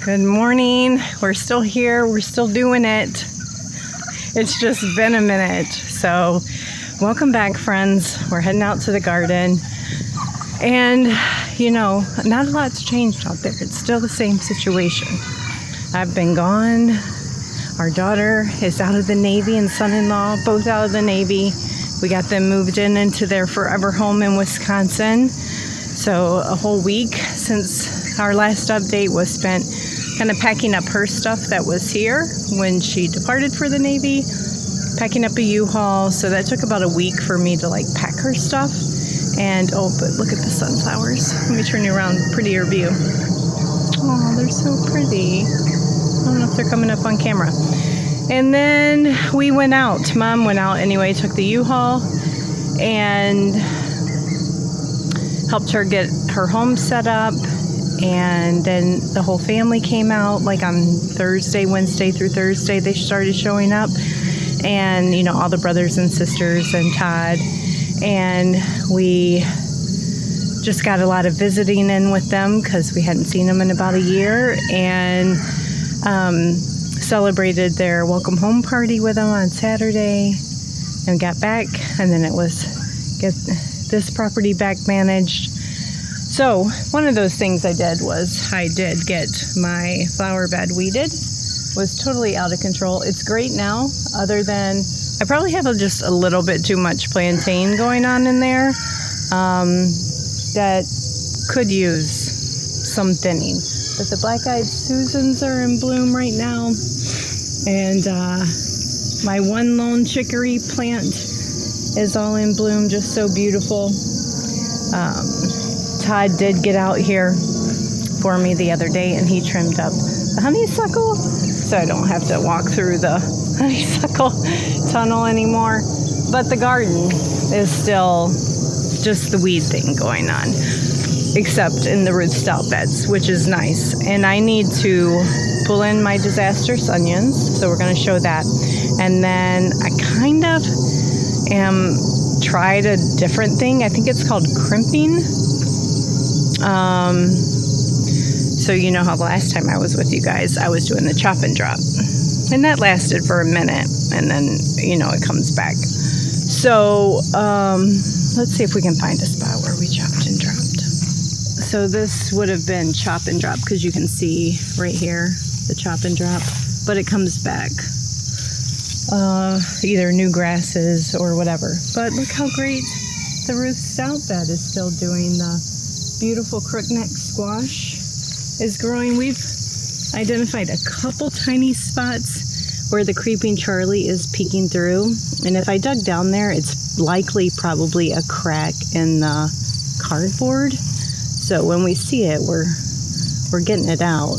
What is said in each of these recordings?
Good morning. We're still here. We're still doing it. It's just been a minute. So welcome back, friends. We're heading out to the garden. And, you know, not a lot's changed out there. It's still the same situation. I've been gone. Our daughter is out of the Navy and son-in-law, both out of the Navy. We got them moved into their forever home in Wisconsin. So a whole week since our last update was spent kind of packing up her stuff that was here when she departed for the Navy, packing up a U-Haul. So that took about a week for me to like pack her stuff. And oh, but look at the sunflowers. Let me turn you around, prettier view. Oh, they're so pretty. I don't know if they're coming up on camera. And then we went out. Mom went out anyway, took the U-Haul and helped her get her home set up. And then the whole family came out, like on Thursday, Wednesday through Thursday, they started showing up. And, you know, all the brothers and sisters and Todd. And we just got a lot of visiting in with them because we hadn't seen them in about a year. And celebrated their welcome home party with them on Saturday. And got back. And then it was get this property back managed. So one of those things I did was I did get my flower bed weeded. Was totally out of control. It's great now, other than I probably have just a little bit too much plantain going on in there that could use some thinning. But the black-eyed Susans are in bloom right now, and my one lone chicory plant is all in bloom, just so beautiful. Todd did get out here for me the other day, and he trimmed up the honeysuckle, so I don't have to walk through the honeysuckle tunnel anymore. But the garden is still just the weed thing going on, except in the Ruth Stout beds, which is nice. And I need to pull in my disastrous onions, so we're going to show that. And then I kind of tried a different thing. I think it's called crimping. So you know how the last time I was with you guys, I was doing the chop and drop. And that lasted for a minute, and then, you know, it comes back. So let's see if we can find a spot where we chopped and dropped. So this would have been chop and drop, because you can see right here the chop and drop, but it comes back. Either new grasses or whatever. But look how great the Ruth Stout bed is still doing. The beautiful crookneck squash is growing. We've identified a couple tiny spots where the creeping Charlie is peeking through. And if I dug down there, it's likely probably a crack in the cardboard. So when we see it, we're getting it out.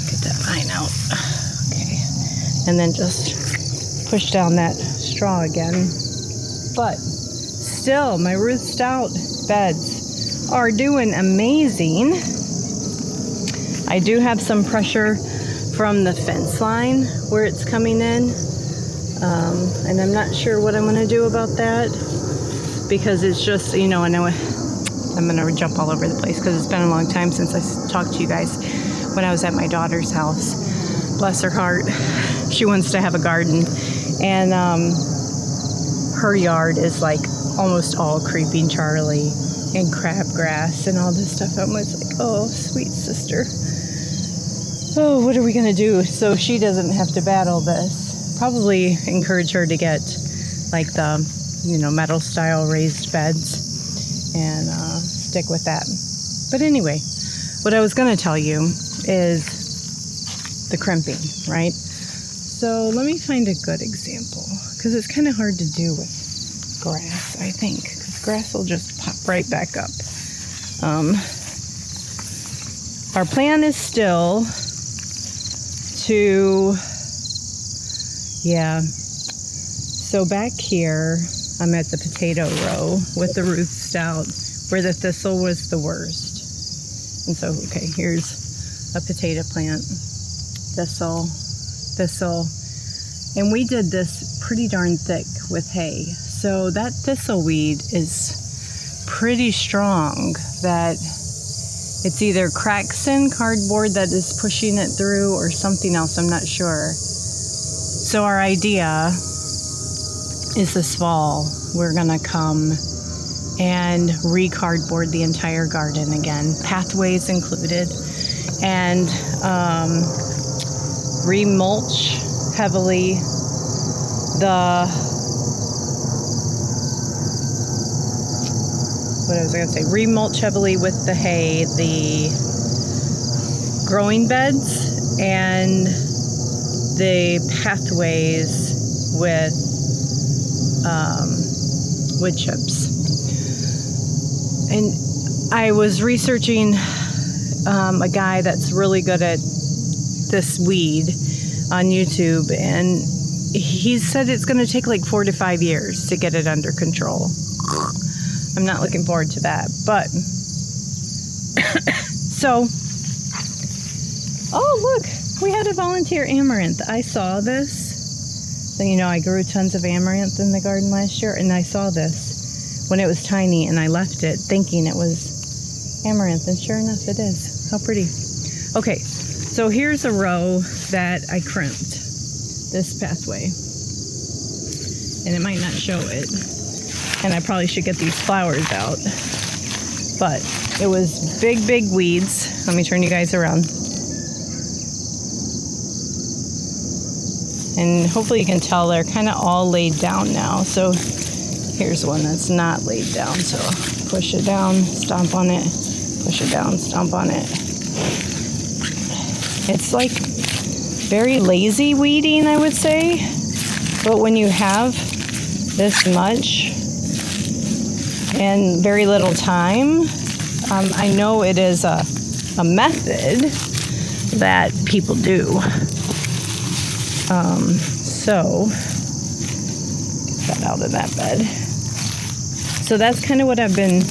Get that vine out. Okay. And then just push down that straw again. But still, my Ruth Stout beds are doing amazing. I do have some pressure from the fence line where it's coming in. And I'm not sure what I'm going to do about that, because it's just, you know, I know I'm going to jump all over the place because it's been a long time since I talked to you guys when I was at my daughter's house. Bless her heart. She wants to have a garden. And her yard is like almost all creeping Charlie and crabgrass and all this stuff. I'm always like, oh, sweet sister. Oh, what are we going to do so she doesn't have to battle this? Probably encourage her to get like the, you know, metal style raised beds and stick with that. But anyway, what I was going to tell you is the crimping, right? So let me find a good example, because it's kind of hard to do with grass, I think, because grass will just pop right back up. Our plan is still to, so back here, I'm at the potato row with the Ruth Stout, where the thistle was the worst. And so, okay, here's a potato plant, thistle, and we did this pretty darn thick with hay. So that thistle weed is pretty strong that it's either cracks in cardboard that is pushing it through or something else. I'm not sure. So our idea is this fall we're gonna come and re-cardboard the entire garden again, pathways included, and re-mulch heavily re-mulch heavily with the hay, the growing beds, and the pathways with wood chips. And I was researching a guy that's really good at this weed on YouTube, and he said it's going to take like 4 to 5 years to get it under control. I'm not looking forward to that, but so, oh look, we had a volunteer amaranth. I saw this. So, you know, I grew tons of amaranth in the garden last year, and I saw this when it was tiny, and I left it thinking it was amaranth, and sure enough it is. How pretty. Okay, so here's a row that I crimped, this pathway, and it might not show it, and I probably should get these flowers out, but it was big weeds. Let me turn you guys around. And hopefully you can tell they're kind of all laid down now. So here's one that's not laid down. So push it down, stomp on it, push it down, stomp on it. It's like very lazy weeding, I would say. But when you have this much and very little time, I know it is a method that people do. So get that out of that bed. So that's kind of what I've been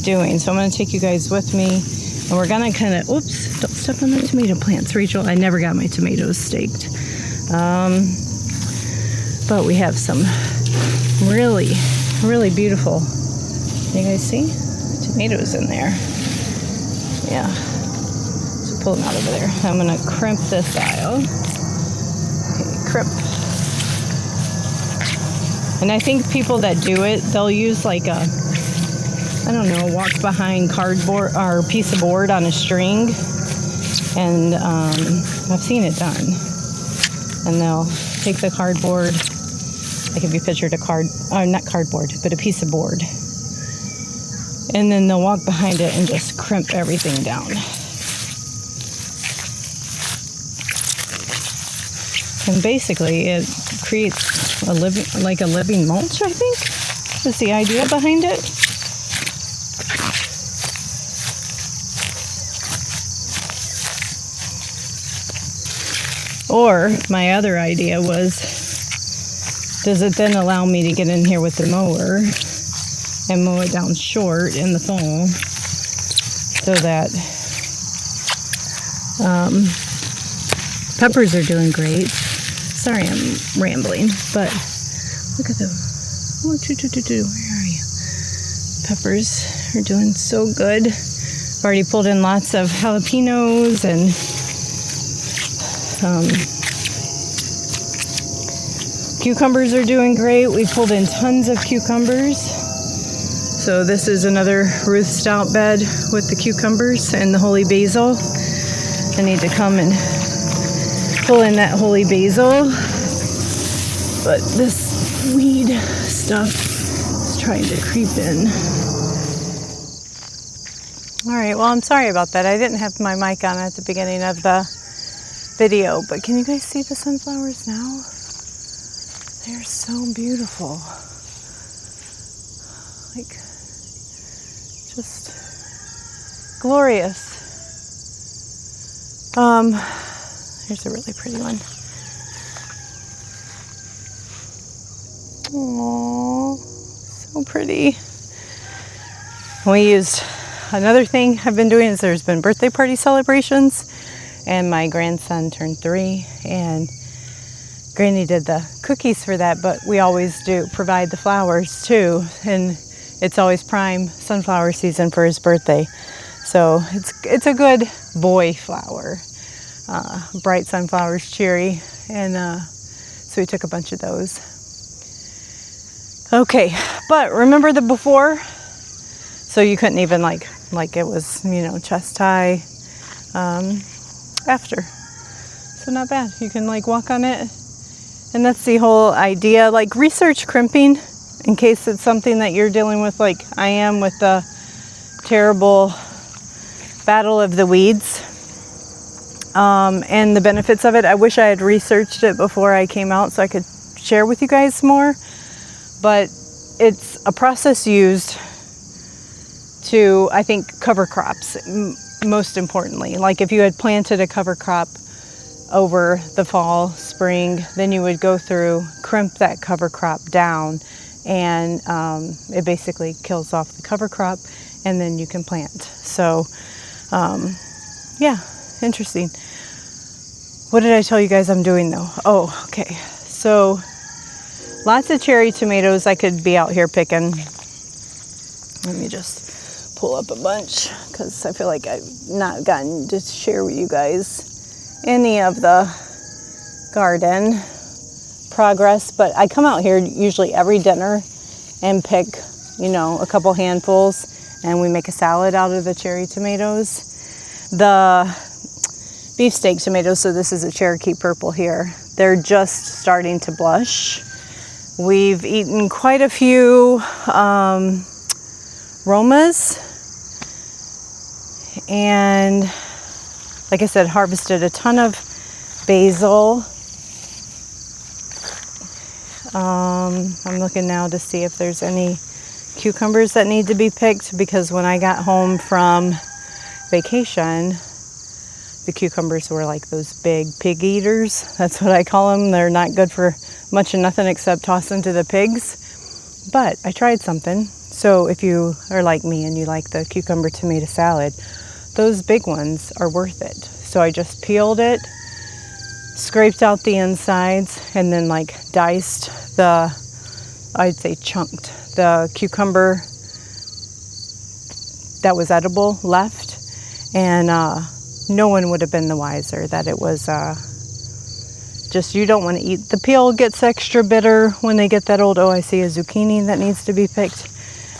doing. So I'm going to take you guys with me, and we're going to kind of, oops, don't step on the tomato plants, Rachel. I never got my tomatoes staked. But we have some really beautiful, you guys see? Tomatoes in there. Yeah. So pull them out over there. I'm going to crimp this aisle. Crimp. And I think people that do it, they'll use like a, I don't know, walk behind cardboard or piece of board on a string, and I've seen it done. And they'll take the cardboard, like if you pictured not cardboard, but a piece of board, and then they'll walk behind it and just crimp everything down. And basically, it creates a living mulch, I think, is the idea behind it. Or my other idea was, does it then allow me to get in here with the mower and mow it down short in the fall, so that peppers are doing great. Sorry, I'm rambling, but look at them. Oh, where are you? Peppers are doing so good. I've already pulled in lots of jalapenos, and cucumbers are doing great. We pulled in tons of cucumbers. So this is another Ruth Stout bed with the cucumbers and the holy basil. I need to come and pull in that holy basil, but this weed stuff is trying to creep in. All right, well, I'm sorry about that. I didn't have my mic on at the beginning of the video, but can you guys see the sunflowers now? They're so beautiful. Like, just glorious. Here's a really pretty one. Aww, so pretty. We used, another thing I've been doing is there's been birthday party celebrations, and my grandson turned 3, and Granny did the cookies for that, but we always do provide the flowers too. And it's always prime sunflower season for his birthday. So it's a good boy flower. Bright sunflowers, cheery, and so we took a bunch of those. Okay, but remember the before? So you couldn't even like it was, you know, chest high after. So not bad. You can like walk on it. And that's the whole idea. Like research crimping in case it's something that you're dealing with, like I am with the terrible battle of the weeds. And the benefits of it. I wish I had researched it before I came out so I could share with you guys more. But it's a process used to, I think, cover crops, most importantly. Like if you had planted a cover crop over the fall, spring, then you would go through, crimp that cover crop down, and it basically kills off the cover crop, and then you can plant. So, yeah, interesting. What did I tell you guys I'm doing though? Oh, okay. So, lots of cherry tomatoes I could be out here picking. Let me just pull up a bunch because I feel like I've not gotten to share with you guys any of the garden progress, but I come out here usually every dinner and pick, you know, a couple handfuls, and we make a salad out of the cherry tomatoes. The beefsteak tomatoes, so this is a Cherokee purple here, they're just starting to blush. We've eaten quite a few Romas, and like I said, harvested a ton of basil. I'm looking now to see if there's any cucumbers that need to be picked, because when I got home from vacation, the cucumbers were like those big pig eaters. That's what I call them. They're not good for much of nothing except toss them to the pigs. But I tried something. So if you are like me and you like the cucumber tomato salad, those big ones are worth it. So I just peeled it, scraped out the insides, and then like diced the, I'd say chunked the cucumber that was edible left. And no one would have been the wiser that it was just, you don't want to eat. The peel gets extra bitter when they get that old. Oh, I see a zucchini that needs to be picked.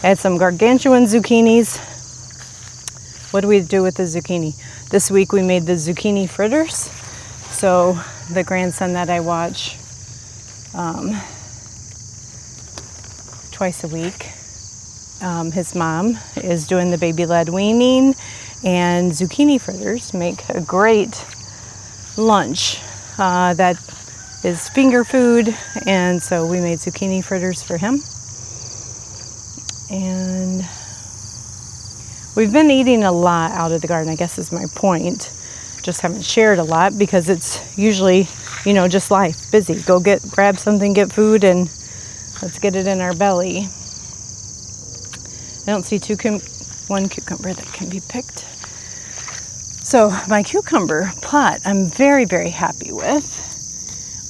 I had some gargantuan zucchinis. What do we do with the zucchini? This week we made the zucchini fritters. So the grandson that I watch twice a week, his mom is doing the baby-led weaning, and zucchini fritters make a great lunch that is finger food, and so we made zucchini fritters for him. And we've been eating a lot out of the garden, I guess is my point. Just haven't shared a lot because it's usually, you know, just life, busy. Go grab something, get food, and let's get it in our belly. I don't see one cucumber that can be picked. So my cucumber plot, I'm very, very happy with.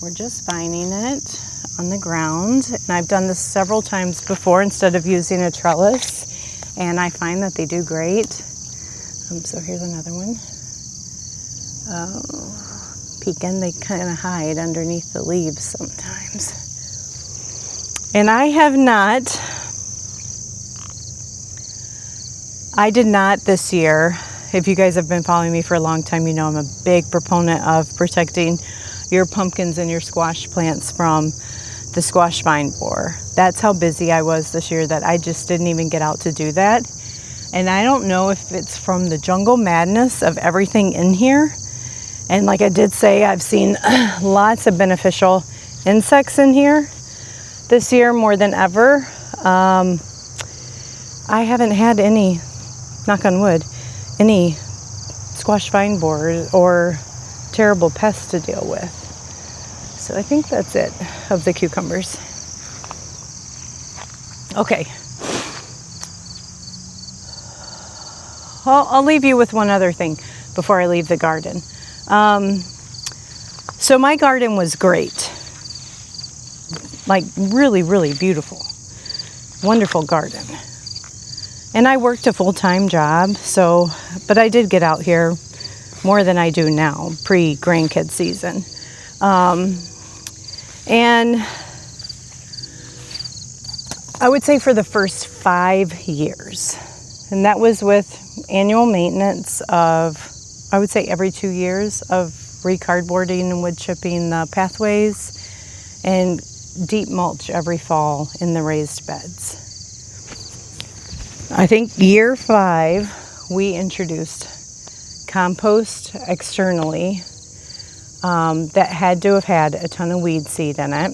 We're just vining it on the ground. And I've done this several times before instead of using a trellis. And I find that they do great. So here's another one. Pecan, they kind of hide underneath the leaves sometimes. And I did not this year. If you guys have been following me for a long time, you know I'm a big proponent of protecting your pumpkins and your squash plants from the squash vine borer. That's how busy I was this year that I just didn't even get out to do that. And I don't know if it's from the jungle madness of everything in here. And like I did say, I've seen lots of beneficial insects in here this year more than ever. I haven't had any, knock on wood, any squash vine borers or terrible pests to deal with. So I think that's it of the cucumbers. Okay. I'll leave you with one other thing before I leave the garden. So my garden was great. Like really, really beautiful. Wonderful garden. And I worked a full-time job, so, but I did get out here more than I do now, pre-grandkid season. And I would say for the first 5 years, and that was with annual maintenance of, I would say every 2 years, of recardboarding and wood chipping the pathways and deep mulch every fall in the raised beds. I think year 5, we introduced compost externally that had to have had a ton of weed seed in it.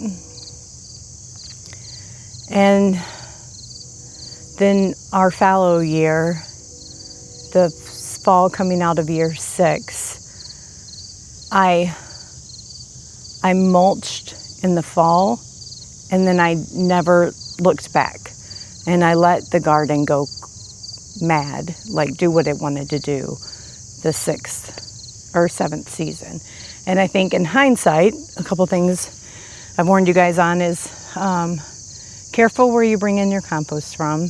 And then our fallow year, the fall coming out of year 6, I mulched in the fall, and then I never looked back. And I let the garden go mad, like do what it wanted to do the 6th or 7th season. And I think in hindsight, a couple things I've warned you guys on is careful where you bring in your compost from.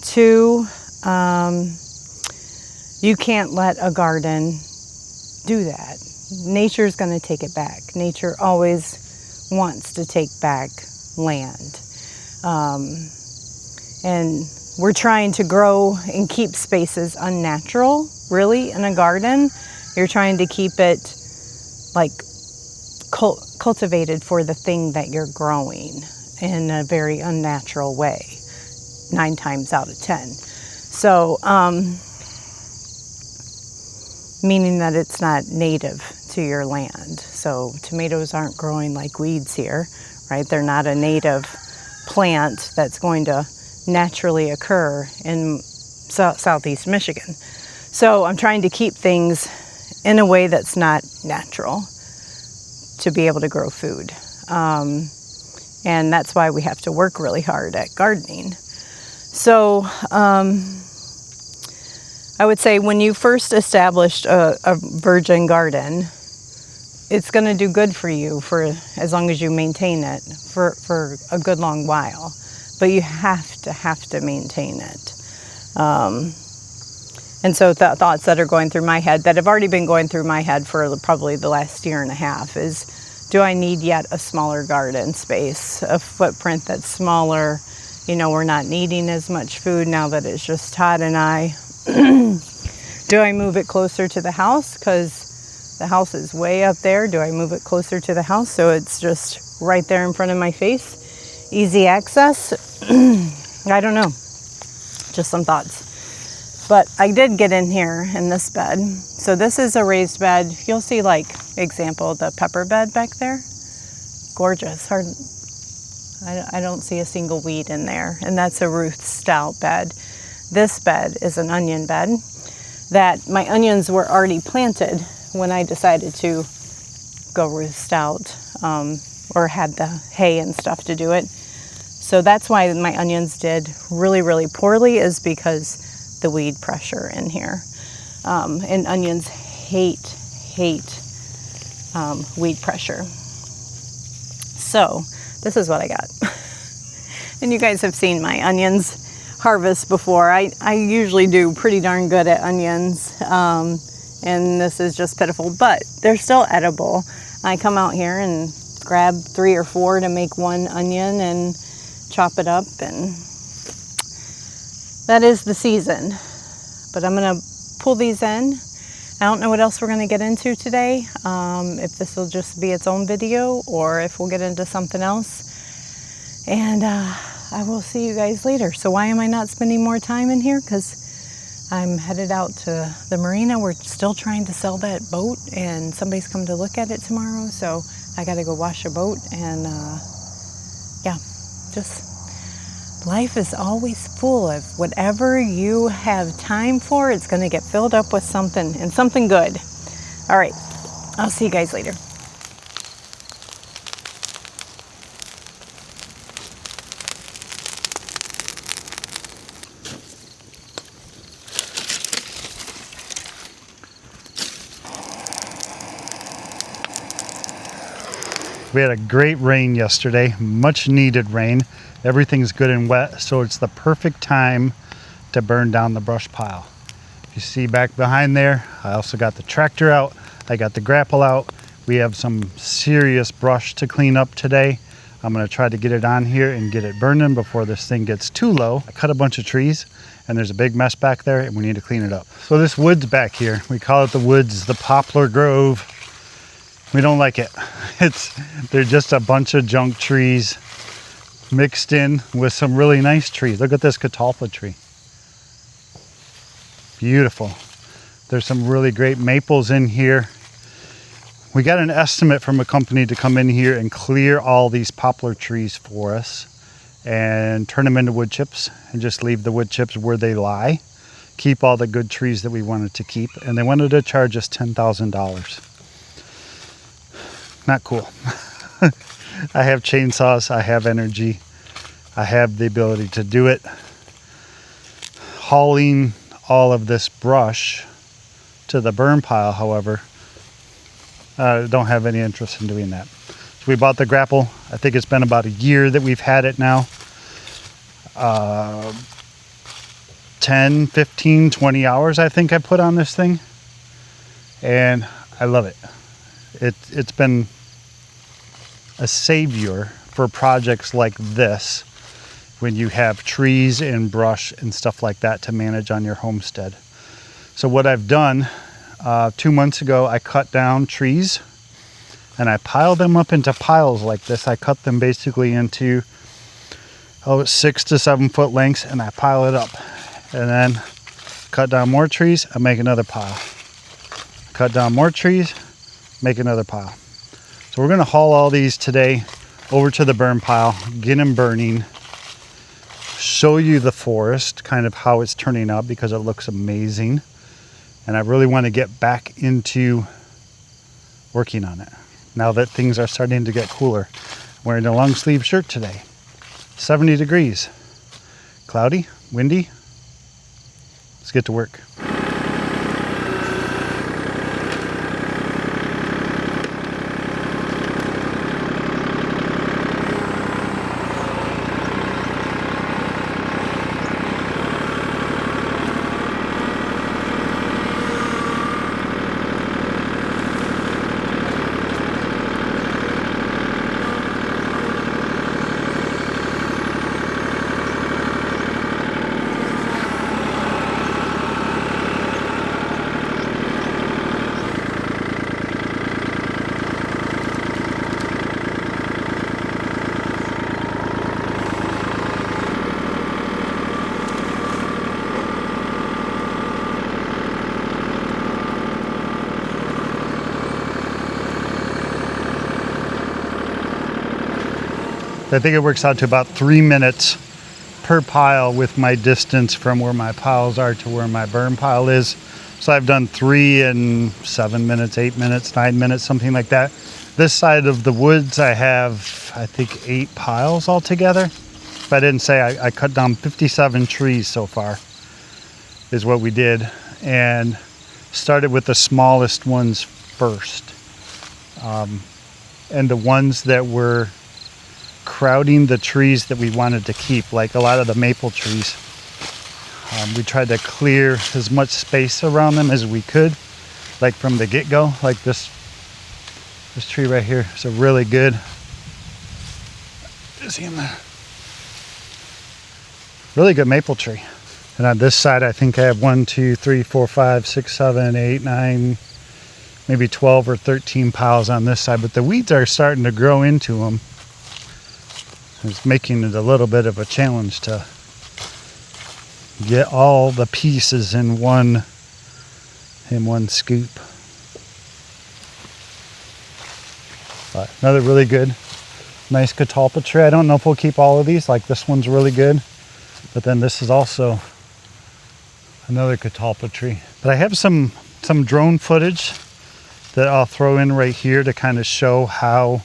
2, you can't let a garden do that. Nature's going to take it back. Nature always wants to take back land. And we're trying to grow and keep spaces unnatural, really, in a garden. You're trying to keep it like cultivated for the thing that you're growing in a very unnatural way, 9 times out of 10. So, meaning that it's not native to your land. So tomatoes aren't growing like weeds here, right? They're not a native plant that's going to naturally occur in southeast Michigan. So I'm trying to keep things in a way that's not natural to be able to grow food. And that's why we have to work really hard at gardening. So I would say when you first established a virgin garden, it's going to do good for you for as long as you maintain it for a good long while. But you have to maintain it. And so the thoughts that are going through my head, that have already been going through my head for probably the last year and a half, is do I need yet a smaller garden space, a footprint that's smaller? You know, we're not needing as much food now that it's just Todd and I. Do I move it closer to the house because the house is way up there? Do I move it closer to the house so it's just right there in front of my face? Easy access? I don't know. Just some thoughts. But I did get in here in this bed. So this is a raised bed. You'll see, like, example, the pepper bed back there. Gorgeous. I don't see a single weed in there. And that's a Ruth Stout bed. This bed is an onion bed that my onions were already planted when I decided to go Ruth Stout, or had the hay and stuff to do it. So that's why my onions did really, really poorly, is because the weed pressure in here. And onions hate weed pressure. So this is what I got. And you guys have seen my onions harvest before. I usually do pretty darn good at onions. And this is just pitiful, but they're still edible. I come out here and grab 3 or 4 to make 1 onion and chop it up, and that is the season. But I'm gonna pull these in. I don't know what else we're gonna get into today, if this will just be its own video or if we'll get into something else. And I will see you guys later. So why am I not spending more time in here? Because I'm headed out to the marina. We're still trying to sell that boat, and somebody's coming to look at it tomorrow. So I got to go wash a boat, and yeah, just life is always full of whatever you have time for. It's going to get filled up with something, and something good. All right, I'll see you guys later. We had a great rain yesterday, much needed rain. Everything's good and wet, so it's the perfect time to burn down the brush pile. If you see back behind there, I also got the tractor out. I got the grapple out. We have some serious brush to clean up today. I'm gonna try to get it on here and get it burning before this thing gets too low. I cut a bunch of trees and there's a big mess back there and we need to clean it up. So this woods back here, we call it the woods, the poplar grove. We don't like it. They're just a bunch of junk trees mixed in with some really nice trees. Look at this catalpa tree. Beautiful. There's some really great maples in here. We got an estimate from a company to come in here and clear all these poplar trees for us and turn them into wood chips and just leave the wood chips where they lie. Keep all the good trees that we wanted to keep. And they wanted to charge us $10,000. Not cool. I have chainsaws, I have energy, I have the ability to do it. Hauling all of this brush to the burn pile, however, I don't have any interest in doing that. So we bought the grapple. I think it's been about a year that we've had it now. 10, 15, 20 hours I think I put on this thing. And I love it. It's been a savior for projects like this when you have trees and brush and stuff like that to manage on your homestead. So what I've done, 2 months ago, I cut down trees and I piled them up into piles like this. I cut them basically into 6 to 7 foot lengths and I pile it up. And then cut down more trees and make another pile. Cut down more trees, make another pile. So we're gonna haul all these today over to the burn pile, get them burning, show you the forest, kind of how it's turning out because it looks amazing. And I really want to get back into working on it now that things are starting to get cooler. I'm wearing a long sleeve shirt today. 70 degrees. Cloudy, windy. Let's get to work. I think it works out to about 3 minutes per pile with my distance from where my piles are to where my burn pile is. So I've done 3 in 7 minutes, 8 minutes, 9 minutes, something like that. This side of the woods, I have, I think, 8 piles altogether. If I didn't say, I cut down 57 trees so far, is what we did. And started with the smallest ones first. And the ones that were crowding the trees that we wanted to keep, like a lot of the maple trees. We tried to clear as much space around them as we could, like from the get-go. Like this tree right here is a really good, is he in there? Really good maple tree. And on this side, I think I have 1, 2, 3, 4, 5, 6, 7, 8, 9, maybe 12 or 13 piles on this side, but the weeds are starting to grow into them. It's making it a little bit of a challenge to get all the pieces in one scoop. But another really good, nice catalpa tree. I don't know if we'll keep all of these. Like this one's really good, but then this is also another catalpa tree. But I have some drone footage that I'll throw in right here to kind of show how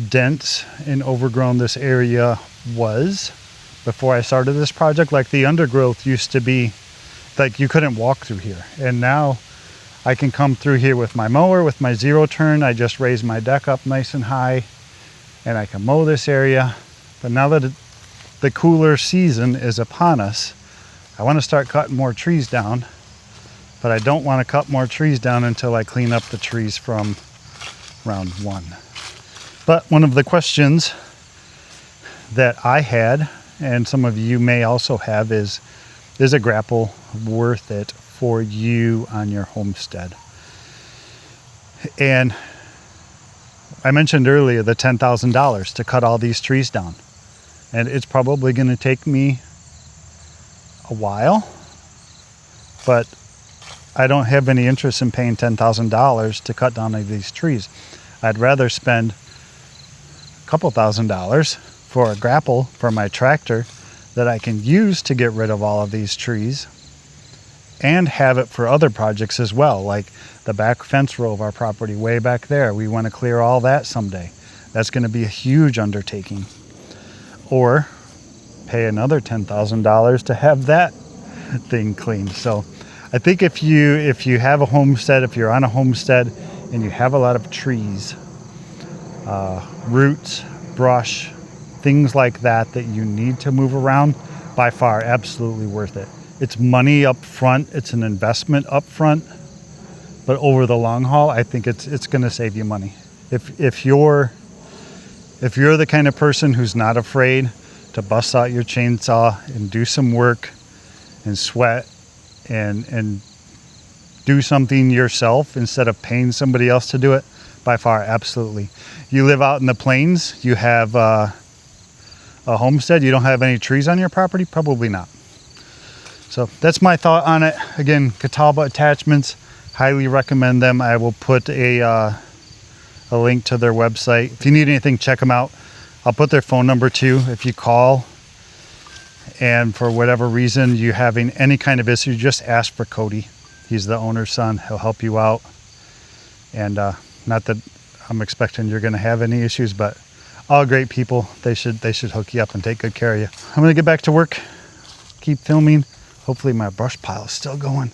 dense and overgrown this area was before I started this project. Like the undergrowth used to be like you couldn't walk through here, and now I can come through here with my mower, with my zero turn. I just raise my deck up nice and high and I can mow this area. But now that the cooler season is upon us, I want to start cutting more trees down, but I don't want to cut more trees down until I clean up the trees from round 1. But one of the questions that I had, and some of you may also have, is a grapple worth it for you on your homestead? And I mentioned earlier the $10,000 to cut all these trees down. And it's probably going to take me a while, but I don't have any interest in paying $10,000 to cut down any of these trees. I'd rather spend a couple $1,000s for a grapple for my tractor that I can use to get rid of all of these trees, and have it for other projects as well, like the back fence row of our property way back there. We want to clear all that someday. That's going to be a huge undertaking. Or pay another $10,000 to have that thing cleaned. So I think if you have a homestead, if you're on a homestead and you have a lot of trees, roots, brush, things like that that you need to move around, by far absolutely worth it. It's money up front, it's an investment up front, but over the long haul, I think it's going to save you money. If you're the kind of person who's not afraid to bust out your chainsaw and do some work and sweat and do something yourself instead of paying somebody else to do it, by far, absolutely. You live out in the plains, you have a homestead, you don't have any trees on your property, probably not. So that's my thought on it. Again, Catawba Attachments, highly recommend them. I will put a link to their website. If you need anything, check them out. I'll put their phone number too. If you call and for whatever reason you're having any kind of issue, just ask for Cody. He's the owner's son. He'll help you out. And not that I'm expecting you're going to have any issues, but all great people. They should hook you up and take good care of you. I'm going to get back to work, keep filming. Hopefully my brush pile is still going.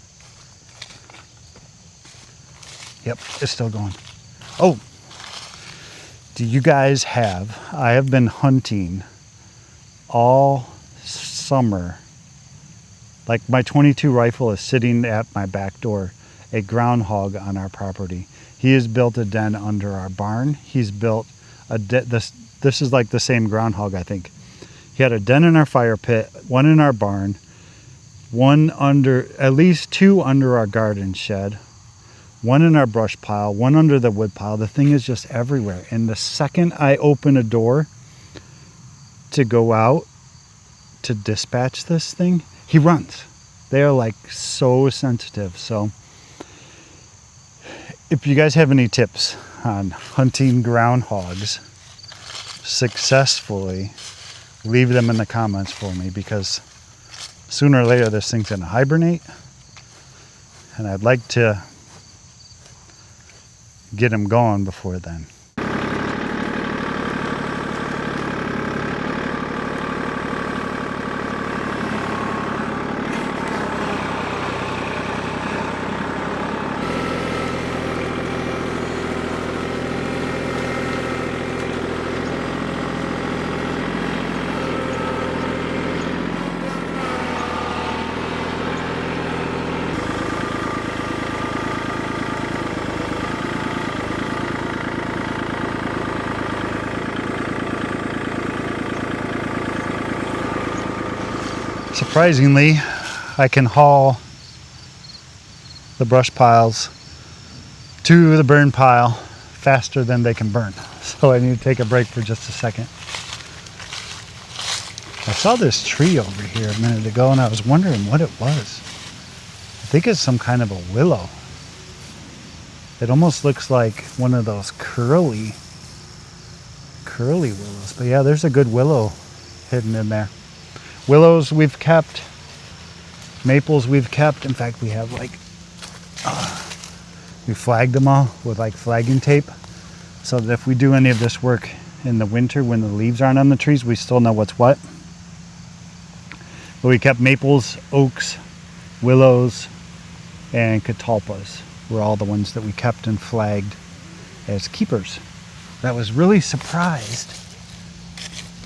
Yep, it's still going. Oh, do you guys I have been hunting all summer. Like my .22 rifle is sitting at my back door, a groundhog on our property. He has built a den under our barn. He's built this is like the same groundhog, I think. He had a den in our fire pit, one in our barn, at least 2 under our garden shed, one in our brush pile, one under the wood pile. The thing is just everywhere. And the second I open a door to go out to dispatch this thing, he runs. They're like so sensitive. So if you guys have any tips on hunting groundhogs successfully, leave them in the comments for me, because sooner or later this thing's going to hibernate, and I'd like to get him going before then. Surprisingly, I can haul the brush piles to the burn pile faster than they can burn. So I need to take a break for just a second. I saw this tree over here a minute ago and I was wondering what it was. I think it's some kind of a willow. It almost looks like one of those curly willows. But yeah, there's a good willow hidden in there. Willows we've kept, maples we've kept. In fact, we have we flagged them all with like flagging tape, so that if we do any of this work in the winter when the leaves aren't on the trees, we still know what's what. But we kept maples, oaks, willows, and catalpas were all the ones that we kept and flagged as keepers. I was really surprised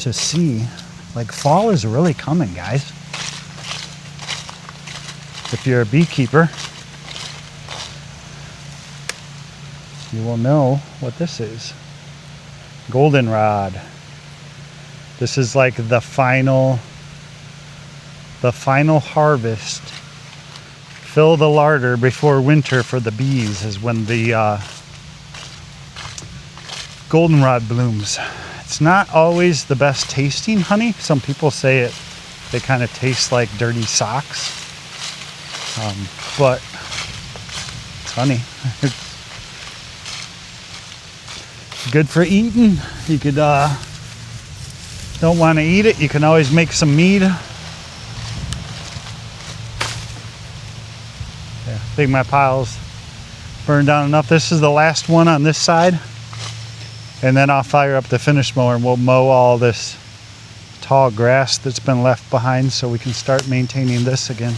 to see, like, fall is really coming, guys. If you're a beekeeper, you will know what this is. Goldenrod. This is like the final harvest. Fill the larder before winter for the bees is when the goldenrod blooms. It's not always the best tasting honey. Some people say they kind of taste like dirty socks. But it's honey. It's good for eating. You could don't want to eat it, you can always make some mead. Yeah, I think my pile's burned down enough. This is the last one on this side, and then I'll fire up the finish mower and we'll mow all this tall grass that's been left behind so we can start maintaining this again.